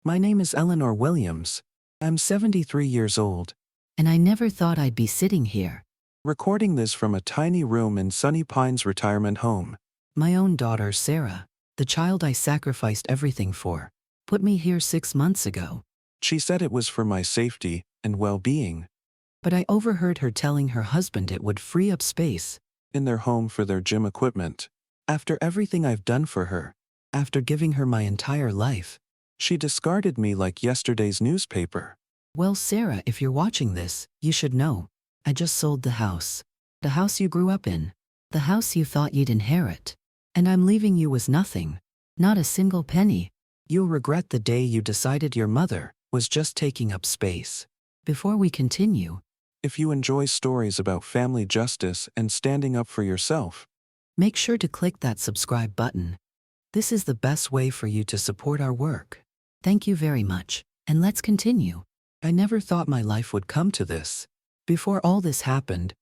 My name is Eleanor Williams. I'm 73 years old. And I never thought I'd be sitting here. Recording this from a tiny room in Sunny Pines retirement home. My own daughter, Sarah, the child I sacrificed everything for, put me here 6 months ago. She said it was for my safety and well-being. But I overheard her telling her husband it would free up space In their home for their gym equipment. After everything I've done for her, after giving her my entire life. she discarded me like yesterday's newspaper. Well, Sarah, if you're watching this, you should know. I just sold the house. The house you grew up in. The house you thought you'd inherit. And I'm leaving you with nothing. Not a single penny. You'll regret the day you decided your mother was just taking up space. Before we continue, If you enjoy stories about family justice and standing up for yourself, make sure to click that subscribe button. This is the best way for you to support our work. Thank you very much, and let's continue. I never thought my life would come to this. Before all this happened,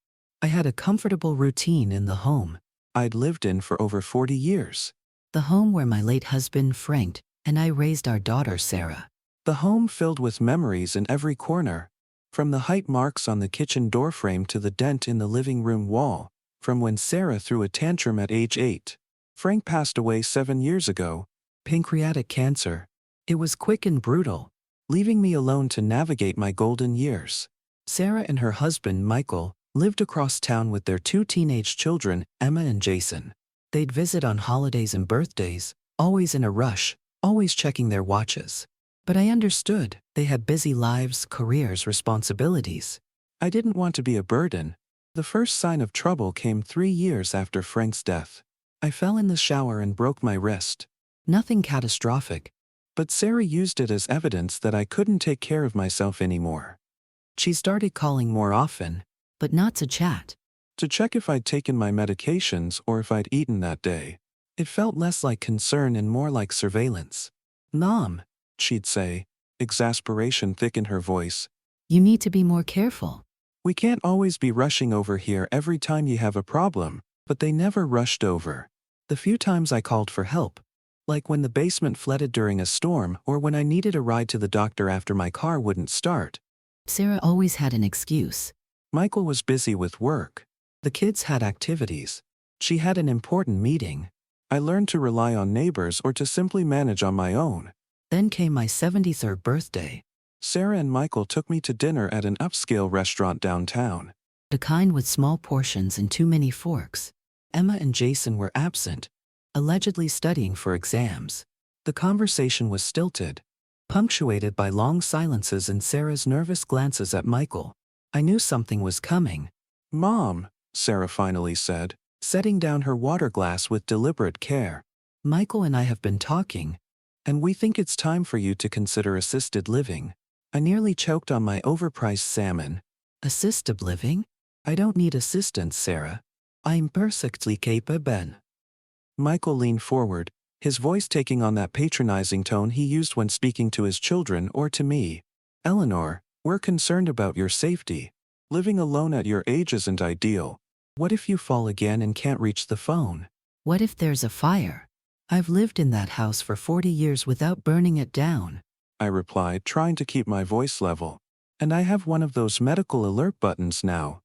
I had a comfortable routine in the home I'd lived in for over 40 years. The home where my late husband, Frank, and I raised our daughter, Sarah. The home filled with memories in every corner, from the height marks on the kitchen doorframe to the dent in the living room wall, from when Sarah threw a tantrum at age 8. Frank passed away 7 years ago, pancreatic cancer. It was quick and brutal, leaving me alone to navigate my golden years. Sarah and her husband, Michael, lived across town with their 2 teenage children, Emma and Jason. They'd visit on holidays and birthdays, always in a rush, always checking their watches. But I understood they had busy lives, careers, responsibilities. I didn't want to be a burden. The first sign of trouble came 3 years after Frank's death. I fell in the shower and broke my wrist. Nothing catastrophic, but Sarah used it as evidence that I couldn't take care of myself anymore. She started calling more often, But not to chat. to check if I'd taken my medications or if I'd eaten that day. It felt less like concern and more like surveillance. "Mom," she'd say, exasperation thick in her voice, You need to be more careful. "we can't always be rushing over here every time you have a problem." But they never rushed over. The few times I called for help, like when the basement flooded during a storm or when I needed a ride to the doctor after my car wouldn't start, Sarah always had an excuse. Michael was busy with work. The kids had activities. She had an important meeting. I learned to rely on neighbors or to simply manage on my own. Then came my 73rd birthday. Sarah and Michael took me to dinner at an upscale restaurant downtown. The kind with small portions and too many forks. Emma and Jason were absent, allegedly studying for exams. The conversation was stilted, punctuated by long silences and Sarah's nervous glances at Michael. I knew something was coming. "Mom," Sarah finally said, setting down her water glass with deliberate care, "Michael and I have been talking, and we think it's time for you to consider assisted living." I nearly choked on my overpriced salmon. Assisted living? "I don't need assistance, Sarah. I'm perfectly capable." Michael leaned forward, his voice taking on that patronizing tone he used when speaking to his children or to me. "Eleanor, we're concerned about your safety. Living alone at your age isn't ideal. What if you fall again and can't reach the phone?" What if there's a fire? I've lived in that house for 40 years without burning it down. I replied, trying to keep my voice level. "And I have one of those medical alert buttons now."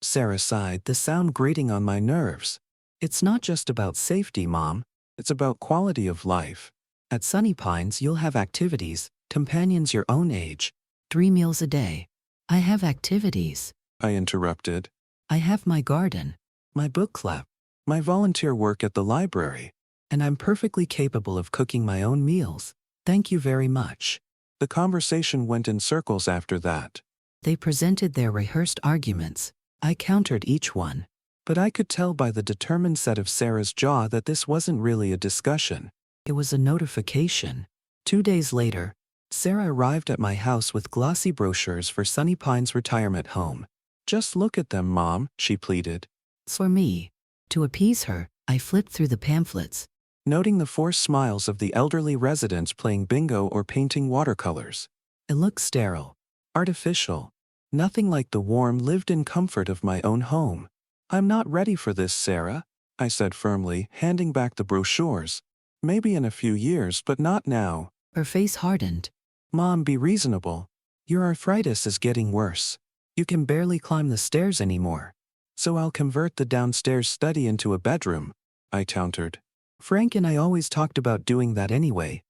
Sarah sighed, the sound grating on my nerves. "It's not just about safety, Mom. It's about quality of life. At Sunny Pines, you'll have activities, companions your own age." 3 meals a day. I have activities. I interrupted. I have my garden. "My book club, my volunteer work at the library, and I'm perfectly capable of cooking my own meals. Thank you very much." The conversation went in circles after that. They presented their rehearsed arguments. I countered each one, but I could tell by the determined set of Sarah's jaw that this wasn't really a discussion. It was a notification. 2 days later, Sarah arrived at my house with glossy brochures for Sunny Pines retirement home. "Just look at them, Mom," she pleaded. For me. To appease her, I flipped through the pamphlets. Noting the forced smiles of the elderly residents playing bingo or painting watercolors. It looked sterile, artificial, nothing like the warm, lived-in comfort of my own home. "I'm not ready for this, Sarah," I said firmly, handing back the brochures. "Maybe in a few years, but not now." Her face hardened. Mom, be reasonable. Your arthritis is getting worse. You can barely climb the stairs anymore. So I'll convert the downstairs study into a bedroom, I countered. Frank and I always talked about doing that anyway.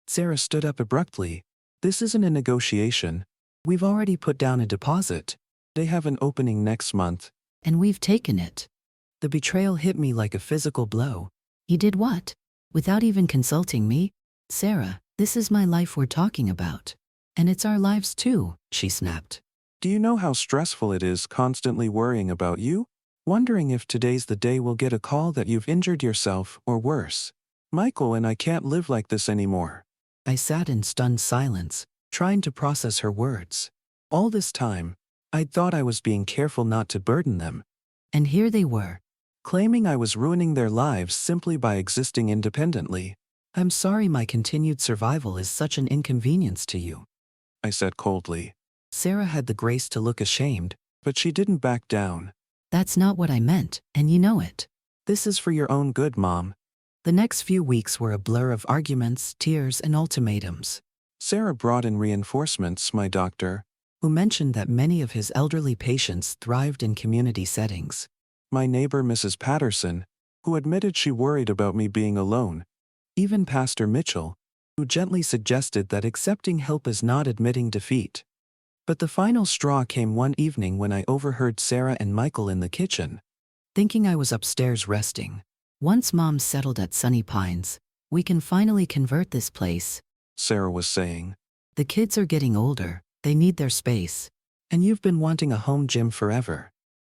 Sarah stood up abruptly. This isn't a negotiation. We've already put down a deposit. They have an opening next month. And we've taken it. The betrayal hit me like a physical blow. You did what? Without even consulting me? Sarah, this is my life we're talking about. And it's our lives too, she snapped. Do you know how stressful it is constantly worrying about you? Wondering if today's the day we'll get a call that you've injured yourself, or worse. Michael and I can't live like this anymore. I sat in stunned silence, trying to process her words. All this time, I'd thought I was being careful not to burden them. And here they were, Claiming I was ruining their lives simply by existing independently. I'm sorry my continued survival is such an inconvenience to you, I said coldly. Sarah had the grace to look ashamed, but she didn't back down. That's not what I meant, and you know it. This is for your own good, Mom. The next few weeks were a blur of arguments, tears, and ultimatums. Sarah brought in reinforcements, my doctor, who mentioned that many of his elderly patients thrived in community settings. My neighbor, Mrs. Patterson, who admitted she worried about me being alone. Even Pastor Mitchell, who gently suggested that accepting help is not admitting defeat. But the final straw came one evening when I overheard Sarah and Michael in the kitchen. Thinking I was upstairs resting. Once Mom's settled at Sunny Pines, we can finally convert this place, Sarah was saying. The kids are getting older, they need their space. And you've been wanting a home gym forever.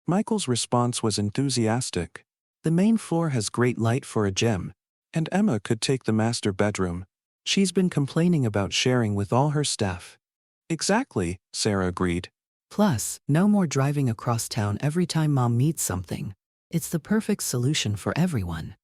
Michael's response was enthusiastic. The main floor has great light for a gym, and Emma could take the master bedroom. She's been complaining about sharing with all her staff. Exactly, Sarah agreed. Plus, no more driving across town every time Mom needs something. It's the perfect solution for everyone.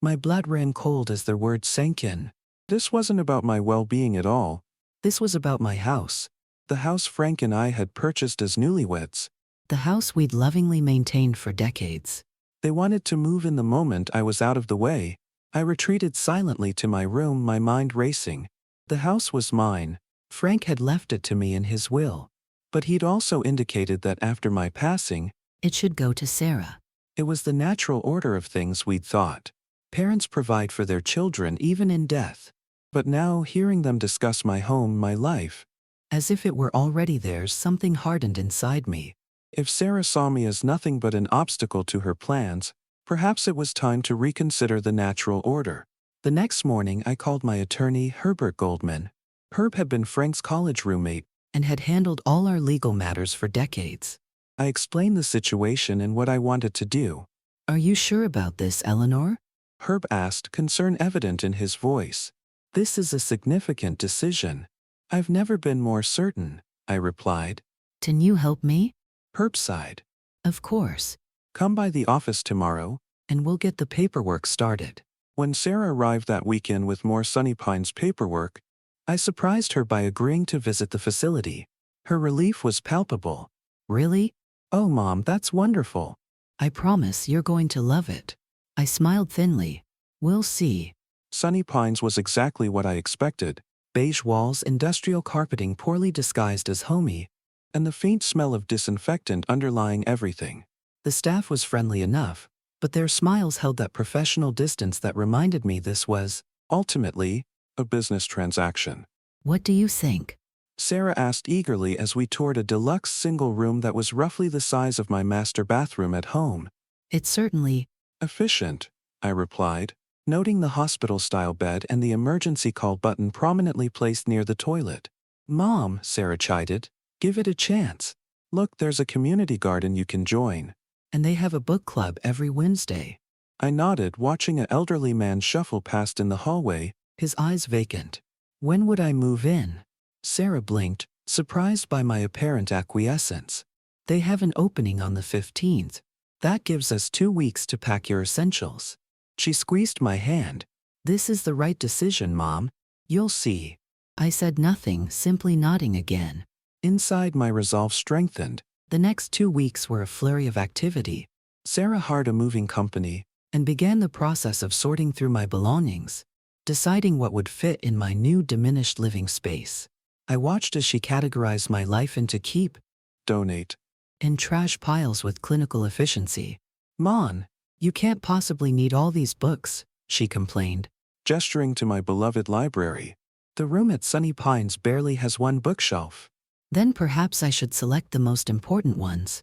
My blood ran cold as their words sank in. This wasn't about my well-being at all. This was about my house. The house Frank and I had purchased as newlyweds. The house we'd lovingly maintained for decades. They wanted to move in the moment I was out of the way. I retreated silently to my room, my mind racing. The house was mine. Frank had left it to me in his will. But he'd also indicated that after my passing, it should go to Sarah. It was the natural order of things, we'd thought. Parents provide for their children even in death. But now, hearing them discuss my home, my life, as if it were already theirs, something hardened inside me. If Sarah saw me as nothing but an obstacle to her plans, perhaps it was time to reconsider the natural order. The next morning I called my attorney, Herbert Goldman. Herb had been Frank's college roommate and had handled all our legal matters for decades. I explained the situation and what I wanted to do. Are you sure about this, Eleanor? Herb asked, concern evident in his voice. This is a significant decision. I've never been more certain, I replied. Can you help me? Herb sighed. Of course. Come by the office tomorrow, and we'll get the paperwork started. When Sarah arrived that weekend with more Sunny Pines paperwork, I surprised her by agreeing to visit the facility. Her relief was palpable. Really? Oh, Mom, that's wonderful. I promise you're going to love it. I smiled thinly. We'll see. Sunny Pines was exactly what I expected. Beige walls, industrial carpeting poorly disguised as homey, and the faint smell of disinfectant underlying everything. The staff was friendly enough, but their smiles held that professional distance that reminded me this was, ultimately, a business transaction. What do you think? Sarah asked eagerly as we toured a deluxe single room that was roughly the size of my master bathroom at home. It's certainly efficient, I replied, noting the hospital-style bed and the emergency call button prominently placed near the toilet. Mom, Sarah chided, give it a chance. Look, there's a community garden you can join. And they have a book club every Wednesday. I nodded, watching an elderly man shuffle past in the hallway, his eyes vacant. When would I move in? Sarah blinked, surprised by my apparent acquiescence. They have an opening on the 15th. That gives us 2 weeks to pack your essentials. She squeezed my hand. This is the right decision, Mom. You'll see. I said nothing, simply nodding again. Inside, my resolve strengthened. The next 2 weeks were a flurry of activity. Sarah hired a moving company and began the process of sorting through my belongings, deciding what would fit in my new diminished living space. I watched as she categorized my life into keep, donate, and trash piles with clinical efficiency. Mon, you can't possibly need all these books, she complained, gesturing to my beloved library. The room at Sunny Pines barely has one bookshelf. Then perhaps I should select the most important ones.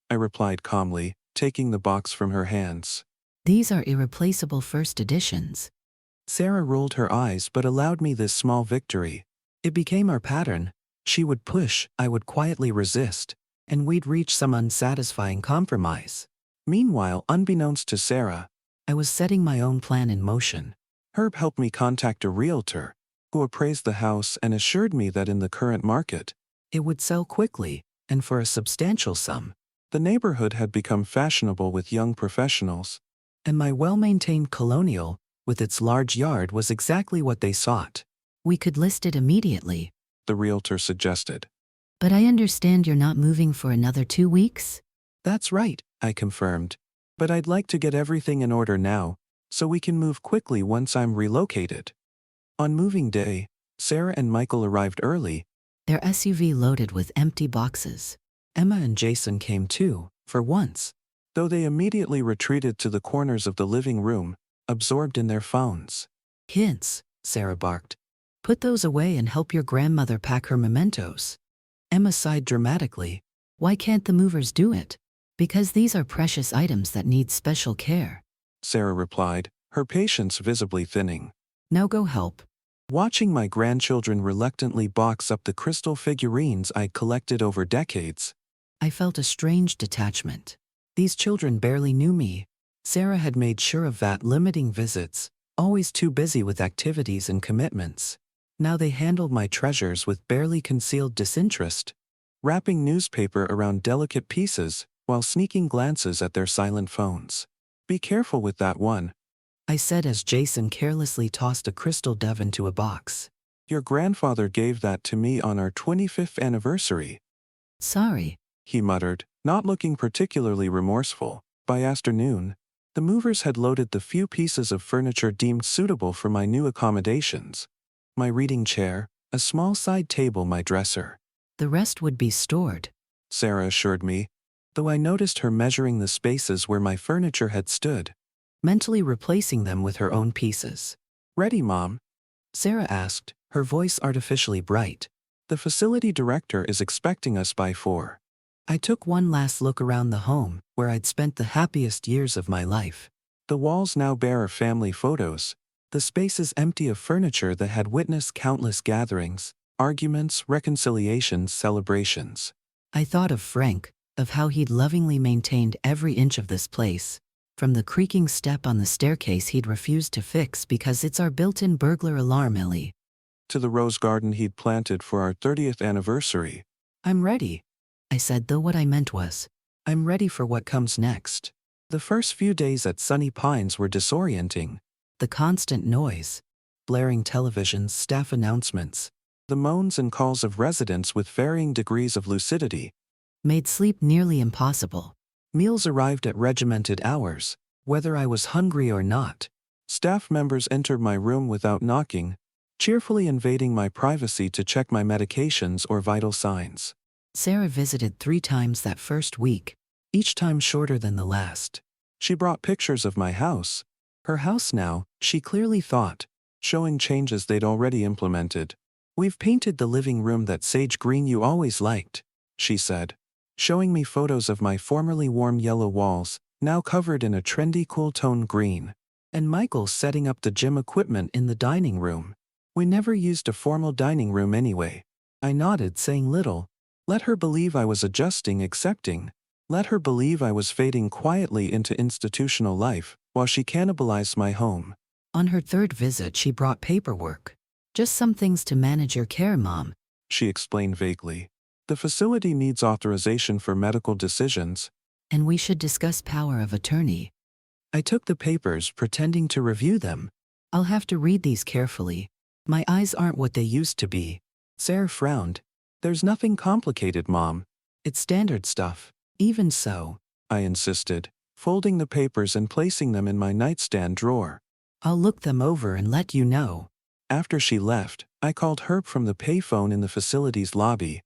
I replied calmly, taking the box from her hands. These are irreplaceable first editions. Sarah rolled her eyes but allowed me this small victory. It became our pattern. She would push, I would quietly resist, and we'd reach some unsatisfying compromise. Meanwhile, unbeknownst to Sarah, I was setting my own plan in motion. Herb helped me contact a realtor, who appraised the house and assured me that in the current market, it would sell quickly, and for a substantial sum. The neighborhood had become fashionable with young professionals, and my well-maintained colonial, with its large yard, was exactly what they sought. We could list it immediately, the realtor suggested. But I understand you're not moving for another 2 weeks? That's right, I confirmed. But I'd like to get everything in order now, so we can move quickly once I'm relocated. On moving day, Sarah and Michael arrived early, their SUV loaded with empty boxes. Emma and Jason came too, for once, though they immediately retreated to the corners of the living room, absorbed in their phones. Kids, Sarah barked. Put those away and help your grandmother pack her mementos. Emma sighed dramatically. Why can't the movers do it? Because these are precious items that need special care, Sarah replied, her patience visibly thinning. Now go help. Watching my grandchildren reluctantly box up the crystal figurines I'd collected over decades, I felt a strange detachment. These children barely knew me. Sarah had made sure of that, limiting visits, always too busy with activities and commitments. Now they handled my treasures with barely concealed disinterest, wrapping newspaper around delicate pieces while sneaking glances at their silent phones. Be careful with that one, I said as Jason carelessly tossed a crystal dove into a box. Your grandfather gave that to me on our 25th anniversary. Sorry, he muttered, not looking particularly remorseful. By afternoon, the movers had loaded the few pieces of furniture deemed suitable for my new accommodations. My reading chair, a small side table, my dresser. The rest would be stored, Sarah assured me, though I noticed her measuring the spaces where my furniture had stood, mentally replacing them with her own pieces. Ready, Mom? Sarah asked, her voice artificially bright. The facility director is expecting us by 4. I took one last look around the home, where I'd spent the happiest years of my life. The walls now bear family photos, the spaces empty of furniture that had witnessed countless gatherings, arguments, reconciliations, celebrations. I thought of Frank, of how he'd lovingly maintained every inch of this place. From the creaking step on the staircase he'd refused to fix because it's our built-in burglar alarm, Ellie, to the rose garden he'd planted for our 30th anniversary. I'm ready, I said, though what I meant was, I'm ready for what comes next. The first few days at Sunny Pines were disorienting. The constant noise, blaring televisions, staff announcements, the moans and calls of residents with varying degrees of lucidity, made sleep nearly impossible. Meals arrived at regimented hours, whether I was hungry or not. Staff members entered my room without knocking, cheerfully invading my privacy to check my medications or vital signs. Sarah visited 3 times that first week, each time shorter than the last. She brought pictures of my house. Her house now, she clearly thought, showing changes they'd already implemented. We've painted the living room that sage green you always liked, she said, showing me photos of my formerly warm yellow walls, now covered in a trendy cool tone green. And Michael setting up the gym equipment in the dining room. We never used a formal dining room anyway. I nodded, saying little. Let her believe I was adjusting, accepting. Let her believe I was fading quietly into institutional life, while she cannibalized my home. On her 3rd visit she brought paperwork. Just some things to manage your care, Mom, she explained vaguely. The facility needs authorization for medical decisions. And we should discuss power of attorney. I took the papers, pretending to review them. I'll have to read these carefully. My eyes aren't what they used to be. Sarah frowned. There's nothing complicated, Mom. It's standard stuff. Even so, I insisted, folding the papers and placing them in my nightstand drawer. I'll look them over and let you know. After she left, I called Herb from the payphone in the facility's lobby,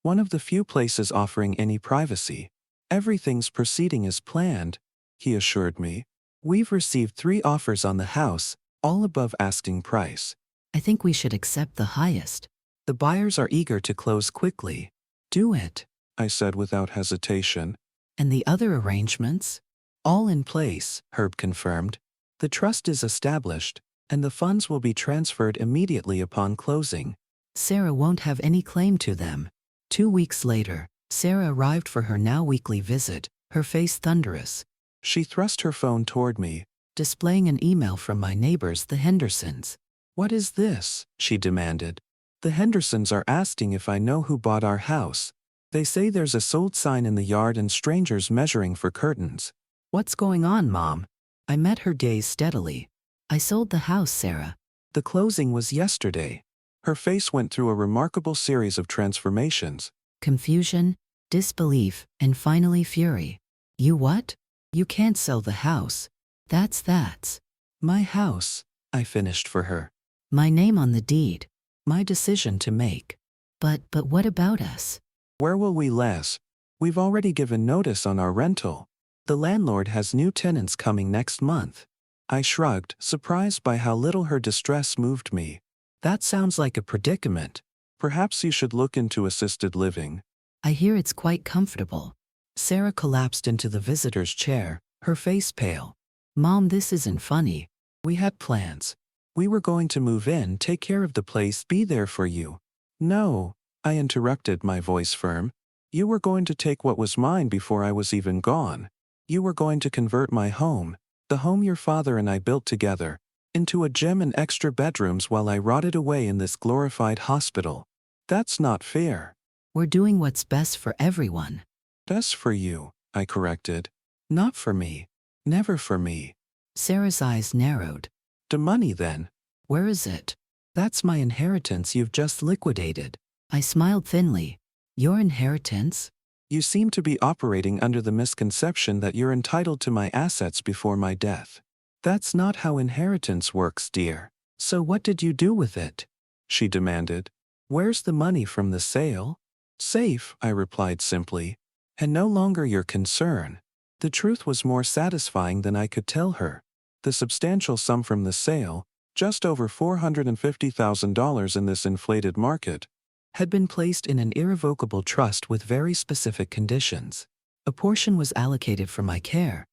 one of the few places offering any privacy. Everything's proceeding as planned, he assured me. We've received 3 offers on the house, all above asking price. I think we should accept the highest. The buyers are eager to close quickly. Do it. I said without hesitation. And the other arrangements? All in place, Herb confirmed. The trust is established, and the funds will be transferred immediately upon closing. Sarah won't have any claim to them. 2 weeks later, Sarah arrived for her now weekly visit, her face thunderous. She thrust her phone toward me, displaying an email from my neighbors, the Hendersons. "What is this?" she demanded. "The Hendersons are asking if I know who bought our house. They say there's a sold sign in the yard and strangers measuring for curtains." What's going on, Mom? I met her gaze steadily. I sold the house, Sarah. The closing was yesterday. Her face went through a remarkable series of transformations. Confusion, disbelief, and finally fury. You what? You can't sell the house. That's My house, I finished for her. my name on the deed. My decision to make. But what about us? Where will we live? We've already given notice on our rental. The landlord has new tenants coming next month. I shrugged, surprised by how little her distress moved me. That sounds like a predicament. Perhaps you should look into assisted living. I hear it's quite comfortable. Sarah collapsed into the visitor's chair, her face pale. Mom, this isn't funny. We had plans. We were going to move in, take care of the place, be there for you. No, I interrupted, my voice firm. You were going to take what was mine before I was even gone. You were going to convert my home, the home your father and I built together, into a gym and extra bedrooms while I rotted away in this glorified hospital. That's not fair. We're doing what's best for everyone. Best for you, I corrected. Not for me. Never for me. Sarah's eyes narrowed. The money then. Where is it? That's my inheritance you've just liquidated. I smiled thinly. Your inheritance? You seem to be operating under the misconception that you're entitled to my assets before my death. That's not how inheritance works, dear. So what did you do with it? She demanded. Where's the money from the sale? Safe, I replied simply. And no longer your concern. The truth was more satisfying than I could tell her. The substantial sum from the sale, just over $450,000 in this inflated market, had been placed in an irrevocable trust with very specific conditions. A portion was allocated for my care,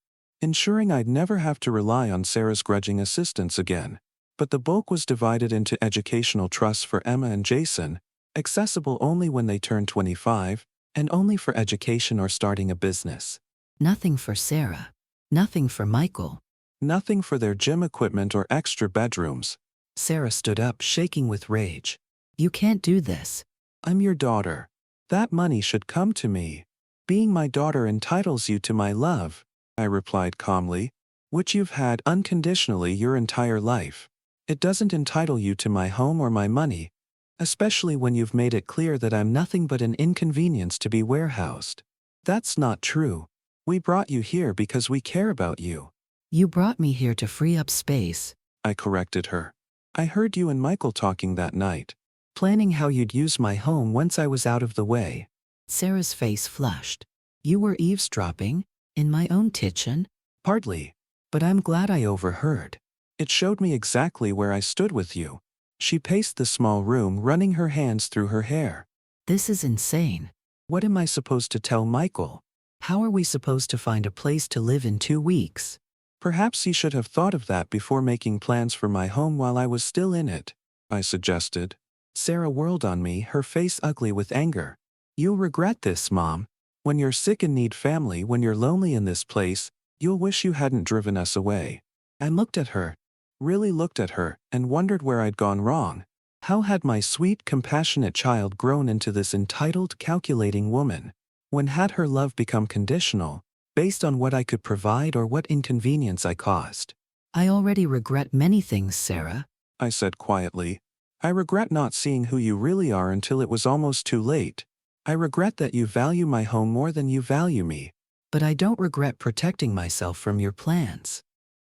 ensuring I'd never have to rely on Sarah's grudging assistance again. But the bulk was divided into educational trusts for Emma and Jason, accessible only when they turned 25, and only for education or starting a business. Nothing for Sarah. Nothing for Michael. Nothing for their gym equipment or extra bedrooms. Sarah stood up, shaking with rage. You can't do this. I'm your daughter. That money should come to me. Being my daughter entitles you to my love, I replied calmly, which you've had unconditionally your entire life. It doesn't entitle you to my home or my money, especially when you've made it clear that I'm nothing but an inconvenience to be warehoused. That's not true. We brought you here because we care about you. You brought me here to free up space. I corrected her. I heard you and Michael talking that night, planning how you'd use my home once I was out of the way. Sarah's face flushed. You were eavesdropping? In my own kitchen? Partly. But I'm glad I overheard. It showed me exactly where I stood with you. She paced the small room, running her hands through her hair. This is insane. What am I supposed to tell Michael? How are we supposed to find a place to live in 2 weeks? Perhaps you should have thought of that before making plans for my home while I was still in it, I suggested. Sarah whirled on me, her face ugly with anger. You'll regret this, Mom. When you're sick and need family, when you're lonely in this place, you'll wish you hadn't driven us away. I looked at her, really looked at her, and wondered where I'd gone wrong. How had my sweet, compassionate child grown into this entitled, calculating woman? When had her love become conditional, based on what I could provide or what inconvenience I caused? I already regret many things, Sarah, I said quietly. I regret not seeing who you really are until it was almost too late. I regret that you value my home more than you value me. But I don't regret protecting myself from your plans.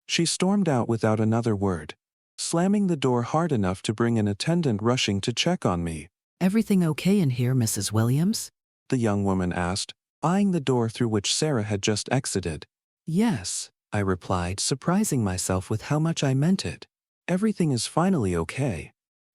She stormed out without another word. slamming the door hard enough to bring an attendant rushing to check on me. Everything okay in here, Mrs. Williams? The young woman asked, eyeing the door through which Sarah had just exited. Yes, I replied, surprising myself with how much I meant it. Everything is finally okay.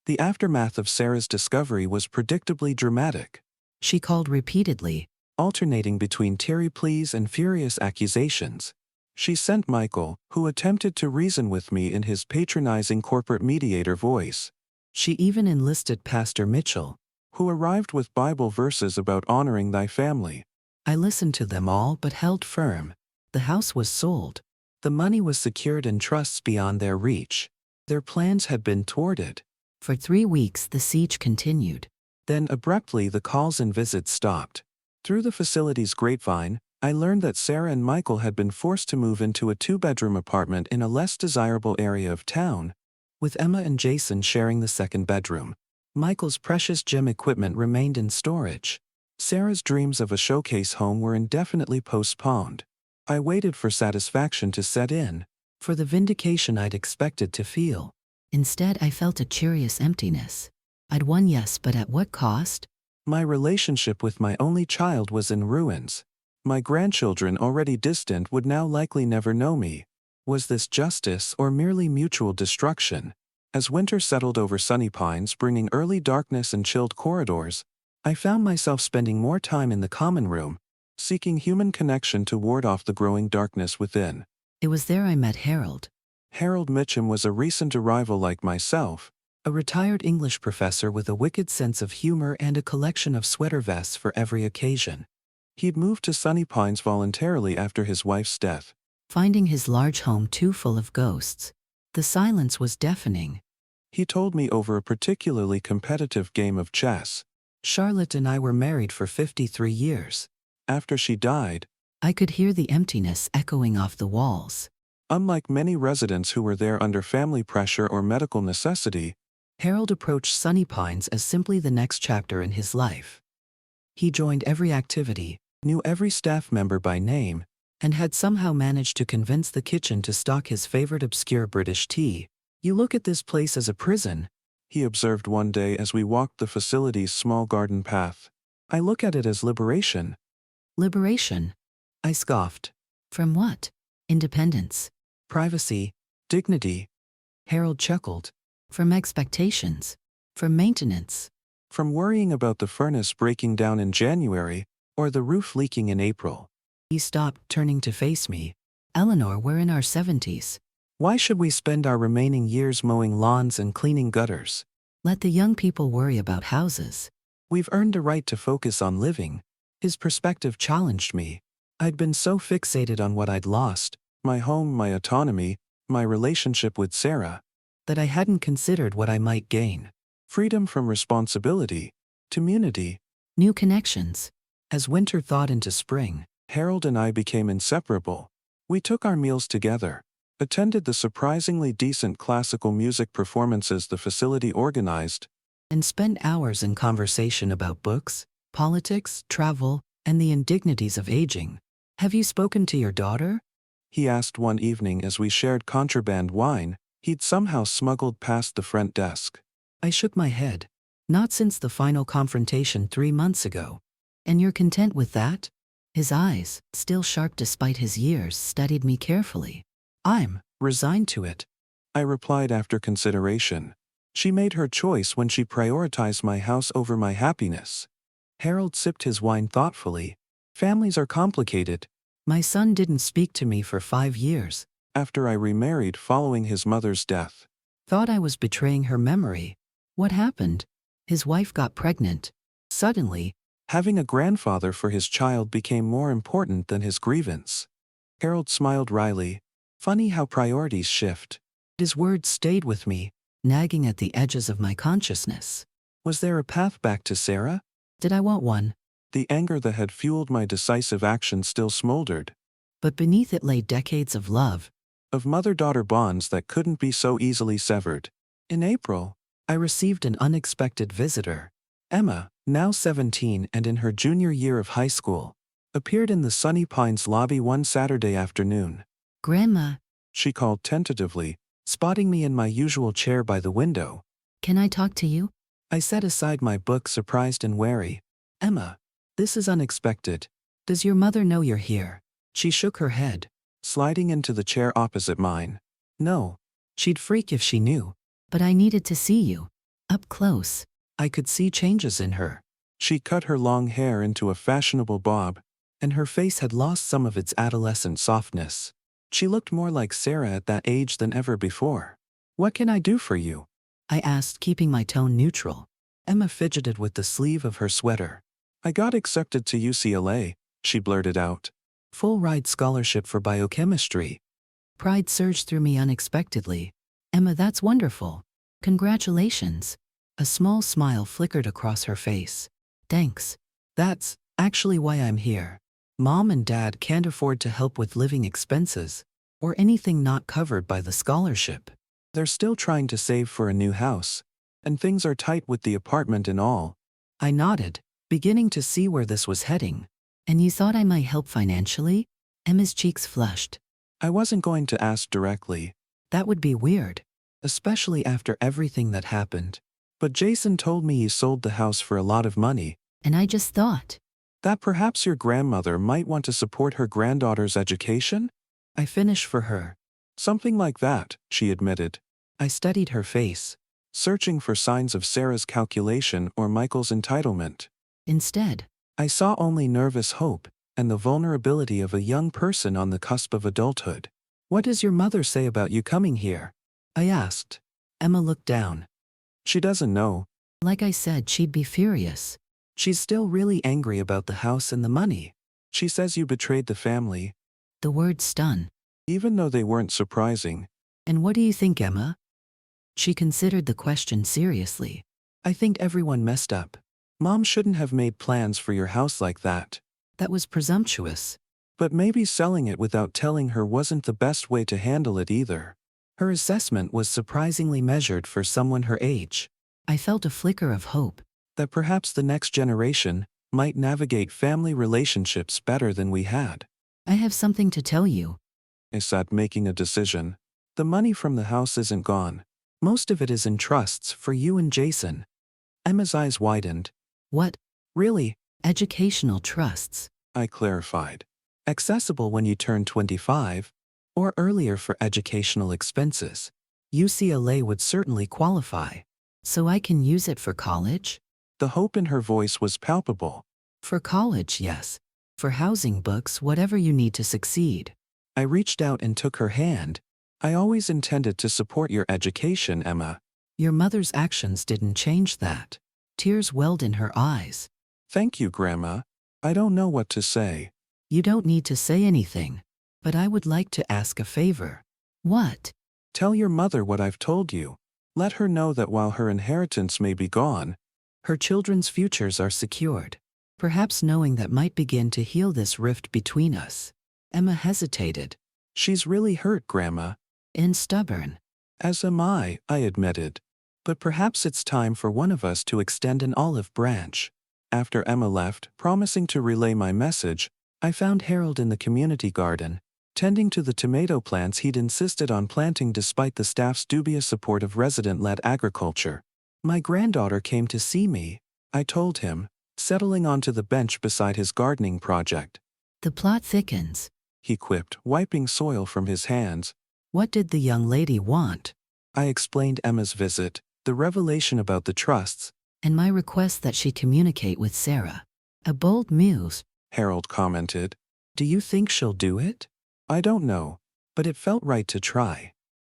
The aftermath of Sarah's discovery was predictably dramatic. She called repeatedly, alternating between teary pleas and furious accusations. She sent Michael, who attempted to reason with me in his patronizing corporate mediator voice. She even enlisted Pastor Mitchell, who arrived with Bible verses about honoring thy family. I listened to them all but held firm. The house was sold. The money was secured in trusts beyond their reach. Their plans had been thwarted. For 3 weeks the siege continued. Then abruptly the calls and visits stopped. Through the facility's grapevine, I learned that Sarah and Michael had been forced to move into a 2-bedroom apartment in a less desirable area of town, with Emma and Jason sharing the 2nd bedroom. Michael's precious gym equipment remained in storage. Sarah's dreams of a showcase home were indefinitely postponed. I waited for satisfaction to set in, for the vindication I'd expected to feel. Instead, I felt a curious emptiness. I'd won, yes, but at what cost? My relationship with my only child was in ruins. My grandchildren, already distant, would now likely never know me. Was this justice or merely mutual destruction? As winter settled over Sunny Pines, bringing early darkness and chilled corridors, I found myself spending more time in the common room, seeking human connection to ward off the growing darkness within. It was there I met Harold. Harold Mitchum was a recent arrival like myself, a retired English professor with a wicked sense of humor and a collection of sweater vests for every occasion. He'd moved to Sunny Pines voluntarily after his wife's death, finding his large home too full of ghosts. The silence was deafening. He told me over a particularly competitive game of chess. Charlotte and I were married for 53 years. After she died, I could hear the emptiness echoing off the walls. Unlike many residents who were there under family pressure or medical necessity, Harold approached Sunny Pines as simply the next chapter in his life. He joined every activity, knew every staff member by name, and had somehow managed to convince the kitchen to stock his favorite obscure British tea. You look at this place as a prison, he observed one day as we walked the facility's small garden path. I look at it as liberation. Liberation? I scoffed. From what? Independence. Privacy. Dignity. Harold chuckled. From expectations. From maintenance. From worrying about the furnace breaking down in January, or the roof leaking in April. He stopped, turning to face me. Eleanor, we're in our 70s. Why should we spend our remaining years mowing lawns and cleaning gutters? Let the young people worry about houses. We've earned a right to focus on living. His perspective challenged me. I'd been so fixated on what I'd lost, my home, my autonomy, my relationship with Sarah, that I hadn't considered what I might gain. Freedom from responsibility, community, new connections. As winter thawed into spring, Harold and I became inseparable. We took our meals together, attended the surprisingly decent classical music performances the facility organized, and spent hours in conversation about books, politics, travel, and the indignities of aging. Have you spoken to your daughter? He asked one evening as we shared contraband wine he'd somehow smuggled past the front desk. I shook my head. Not since the final confrontation 3 months ago. And you're content with that? His eyes, still sharp despite his years, studied me carefully. I'm resigned to it, I replied after consideration. She made her choice when she prioritized my house over my happiness. Harold sipped his wine thoughtfully. Families are complicated. My son didn't speak to me for 5 years. After I remarried following his mother's death. Thought I was betraying her memory. What happened? His wife got pregnant. Suddenly, having a grandfather for his child became more important than his grievance. Harold smiled wryly. Funny how priorities shift. His words stayed with me, nagging at the edges of my consciousness. Was there a path back to Sarah? Did I want one? The anger that had fueled my decisive action still smoldered. But beneath it lay decades of love. Of mother-daughter bonds that couldn't be so easily severed. In April, I received an unexpected visitor. Emma, now 17 and in her junior year of high school, appeared in the Sunny Pines lobby one Saturday afternoon. Grandma, she called tentatively, spotting me in my usual chair by the window. Can I talk to you? I set aside my book, surprised and wary. Emma, this is unexpected. Does your mother know you're here? She shook her head, sliding into the chair opposite mine. No. She'd freak if she knew. But I needed to see you. Up close. I could see changes in her. She cut her long hair into a fashionable bob, and her face had lost some of its adolescent softness. She looked more like Sarah at that age than ever before. What can I do for you? I asked, keeping my tone neutral. Emma fidgeted with the sleeve of her sweater. I got accepted to UCLA, she blurted out. Full-ride scholarship for biochemistry. Pride surged through me unexpectedly. Emma, that's wonderful. Congratulations. A small smile flickered across her face. Thanks. That's actually why I'm here. Mom and Dad can't afford to help with living expenses, or anything not covered by the scholarship. They're still trying to save for a new house, and things are tight with the apartment and all. I nodded, beginning to see where this was heading. And you thought I might help financially? Emma's cheeks flushed. I wasn't going to ask directly. That would be weird. Especially after everything that happened. But Jason told me you sold the house for a lot of money. And I just thought that perhaps your grandmother might want to support her granddaughter's education? I finished for her. Something like that, she admitted. I studied her face, searching for signs of Sarah's calculation or Michael's entitlement. Instead, I saw only nervous hope and the vulnerability of a young person on the cusp of adulthood. What does your mother say about you coming here? I asked. Emma looked down. She doesn't know. Like I said, she'd be furious. She's still really angry about the house and the money. She says you betrayed the family. The words stun. Even though they weren't surprising. And what do you think, Emma? She considered the question seriously. I think everyone messed up. Mom shouldn't have made plans for your house like that. That was presumptuous. But maybe selling it without telling her wasn't the best way to handle it either. Her assessment was surprisingly measured for someone her age. I felt a flicker of hope. That perhaps the next generation might navigate family relationships better than we had. I have something to tell you. I said, making a decision. The money from the house isn't gone. Most of it is in trusts for you and Jason. Emma's eyes widened. What? Really? Educational trusts, I clarified. Accessible when you turn 25, or earlier for educational expenses. UCLA would certainly qualify. So I can use it for college? The hope in her voice was palpable. For college, yes. For housing, books, whatever you need to succeed. I reached out and took her hand. I always intended to support your education, Emma. Your mother's actions didn't change that. Tears welled in her eyes. Thank you, Grandma. I don't know what to say. You don't need to say anything. But I would like to ask a favor. What? Tell your mother what I've told you. Let her know that while her inheritance may be gone, her children's futures are secured. Perhaps knowing that might begin to heal this rift between us. Emma hesitated. She's really hurt, Grandma. And stubborn. As am I admitted. But perhaps it's time for one of us to extend an olive branch. After Emma left, promising to relay my message, I found Harold in the community garden, tending to the tomato plants he'd insisted on planting despite the staff's dubious support of resident-led agriculture. My granddaughter came to see me, I told him, settling onto the bench beside his gardening project. The plot thickens, he quipped, wiping soil from his hands. What did the young lady want? I explained Emma's visit, the revelation about the trusts, and my request that she communicate with Sarah. A bold move, Harold commented. Do you think she'll do it? I don't know, but it felt right to try.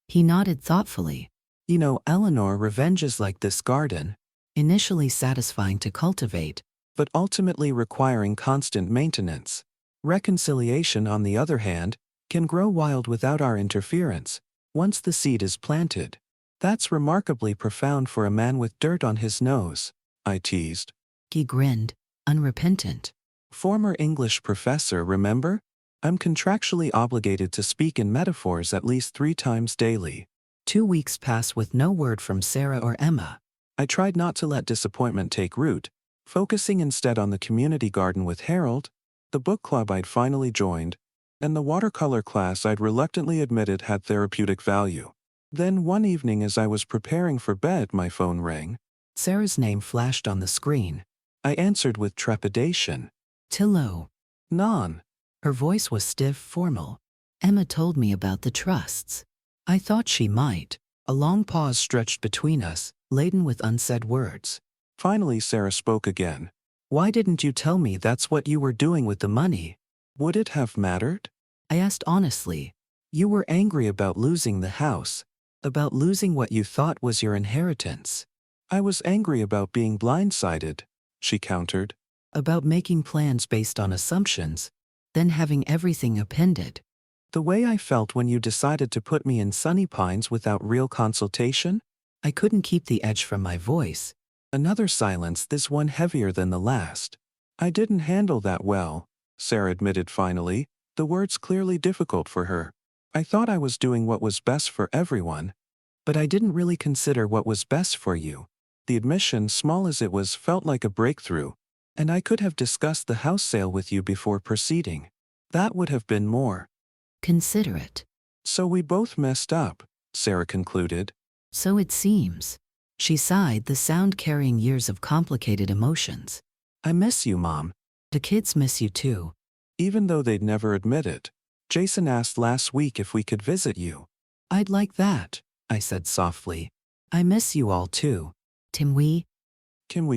He nodded thoughtfully. You know, Eleanor, revenge is like this garden. Initially satisfying to cultivate, but ultimately requiring constant maintenance. Reconciliation, on the other hand, can grow wild without our interference, once the seed is planted. That's remarkably profound for a man with dirt on his nose, I teased. He grinned, unrepentant. Former English professor, remember? I'm contractually obligated to speak in metaphors at least 3 times daily. 2 weeks passed with no word from Sarah or Emma. I tried not to let disappointment take root, focusing instead on the community garden with Harold, the book club I'd finally joined, and the watercolor class I'd reluctantly admitted had therapeutic value. Then one evening as I was preparing for bed, my phone rang. Sarah's name flashed on the screen. I answered with trepidation. Tillo. Non. Her voice was stiff, formal. Emma told me about the trusts. I thought she might. A long pause stretched between us, laden with unsaid words. Finally Sarah spoke again. Why didn't you tell me that's what you were doing with the money? Would it have mattered? I asked honestly. You were angry about losing the house. About losing what you thought was your inheritance. I was angry about being blindsided, she countered. About making plans based on assumptions, then having everything appended. The way I felt when you decided to put me in Sunny Pines without real consultation? I couldn't keep the edge from my voice. Another silence, this one heavier than the last. I didn't handle that well, Sarah admitted finally, the words clearly difficult for her. I thought I was doing what was best for everyone, but I didn't really consider what was best for you. The admission, small as it was, felt like a breakthrough, and I could have discussed the house sale with you before proceeding. That would have been more considerate. So we both messed up, Sarah concluded. So it seems. She sighed, the sound carrying years of complicated emotions. I miss you, Mom. The kids miss you too. Even though they'd never admit it. Jason asked last week if we could visit you. I'd like that, I said softly. I miss you all too. Can we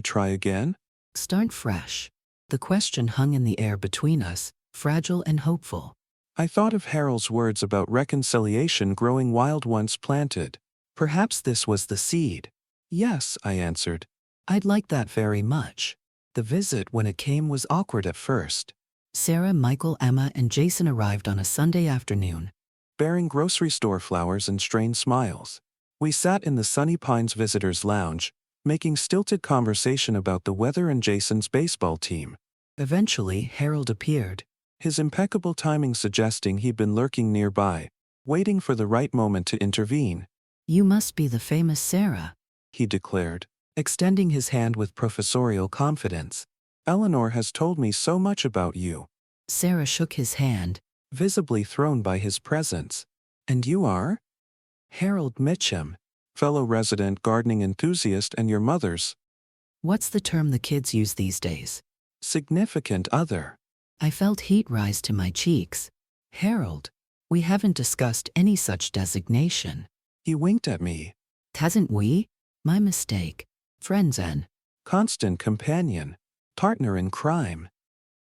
try again? Start fresh. The question hung in the air between us, fragile and hopeful. I thought of Harold's words about reconciliation growing wild once planted. Perhaps this was the seed. Yes, I answered. I'd like that very much. The visit, when it came, was awkward at first. Sarah, Michael, Emma, and Jason arrived on a Sunday afternoon, bearing grocery store flowers and strained smiles. We sat in the Sunny Pines Visitors Lounge, making stilted conversation about the weather and Jason's baseball team. Eventually, Harold appeared, his impeccable timing suggesting he'd been lurking nearby, waiting for the right moment to intervene. You must be the famous Sarah, he declared, extending his hand with professorial confidence. Eleanor has told me so much about you. Sarah shook his hand, visibly thrown by his presence. And you are? Harold Mitchum, fellow resident gardening enthusiast, and your mother's. What's the term the kids use these days? Significant other. I felt heat rise to my cheeks. Harold, we haven't discussed any such designation. He winked at me. Hasn't we? My mistake. Friends and constant companion. Partner in crime.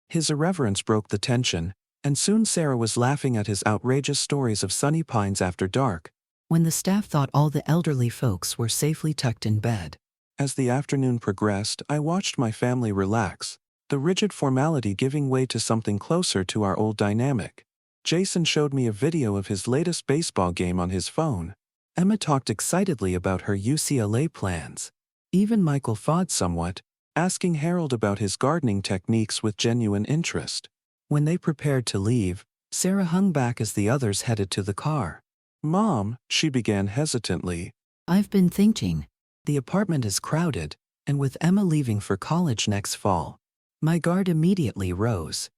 His irreverence broke the tension, and soon Sarah was laughing at his outrageous stories of Sunny Pines after dark. When the staff thought all the elderly folks were safely tucked in bed. As the afternoon progressed, I watched my family relax, the rigid formality giving way to something closer to our old dynamic. Jason showed me a video of his latest baseball game on his phone. Emma talked excitedly about her UCLA plans. Even Michael thawed somewhat, asking Harold about his gardening techniques with genuine interest. When they prepared to leave, Sarah hung back as the others headed to the car. Mom, she began hesitantly. I've been thinking. The apartment is crowded, and with Emma leaving for college next fall. My guard immediately rose.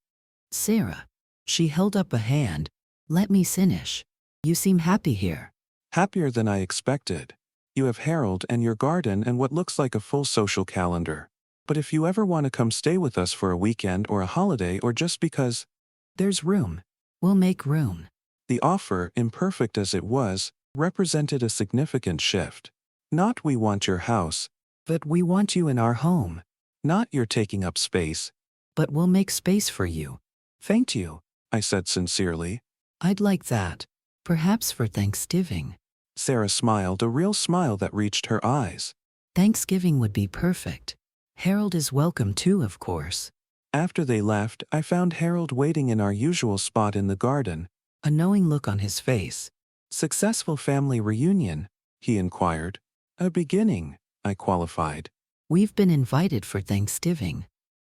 Sarah. She held up a hand. Let me finish. You seem happy here. Happier than I expected. You have Harold and your garden and what looks like a full social calendar. But if you ever want to come stay with us for a weekend or a holiday or just because, there's room. We'll make room. The offer, imperfect as it was, represented a significant shift. Not we want your house, but we want you in our home. Not you're taking up space. But we'll make space for you. Thank you, I said sincerely. I'd like that. Perhaps for Thanksgiving. Sarah smiled, a real smile that reached her eyes. Thanksgiving would be perfect. Harold is welcome too, of course. After they left, I found Harold waiting in our usual spot in the garden, a knowing look on his face. Successful family reunion, he inquired. A beginning, I qualified. We've been invited for Thanksgiving.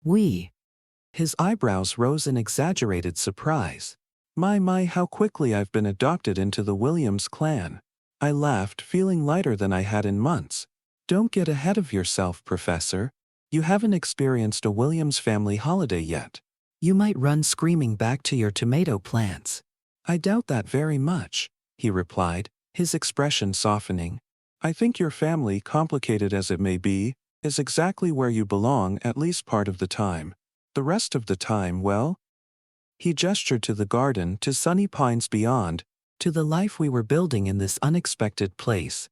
We. His eyebrows rose in exaggerated surprise. My, how quickly I've been adopted into the Williams clan. I laughed, feeling lighter than I had in months. Don't get ahead of yourself, Professor. You haven't experienced a Williams family holiday yet. You might run screaming back to your tomato plants. I doubt that very much, he replied, his expression softening. I think your family, complicated as it may be, is exactly where you belong at least part of the time. The rest of the time, well? He gestured to the garden, to sunny pines beyond, to the life we were building in this unexpected place.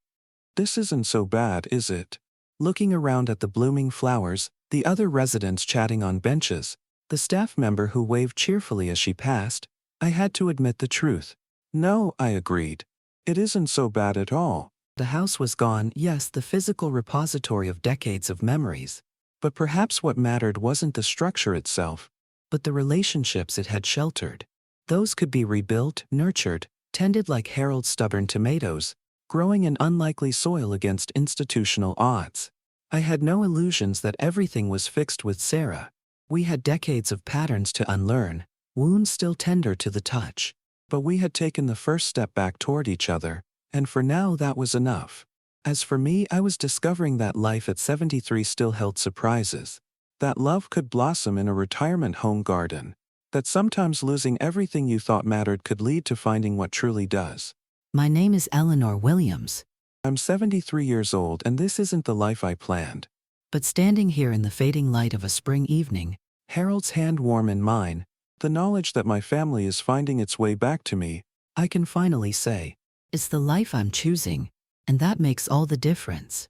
This isn't so bad, is it? Looking around at the blooming flowers, the other residents chatting on benches, the staff member who waved cheerfully as she passed, I had to admit the truth. No, I agreed. It isn't so bad at all. The house was gone, yes, the physical repository of decades of memories. But perhaps what mattered wasn't the structure itself, but the relationships it had sheltered. Those could be rebuilt, nurtured, tended like Harold's stubborn tomatoes, growing in unlikely soil against institutional odds. I had no illusions that everything was fixed with Sarah. We had decades of patterns to unlearn, wounds still tender to the touch. But we had taken the first step back toward each other, and for now that was enough. As for me, I was discovering that life at 73 still held surprises. That love could blossom in a retirement home garden. That sometimes losing everything you thought mattered could lead to finding what truly does. My name is Eleanor Williams. I'm 73 years old and this isn't the life I planned. But standing here in the fading light of a spring evening, Harold's hand warm in mine, the knowledge that my family is finding its way back to me, I can finally say, it's the life I'm choosing, and that makes all the difference.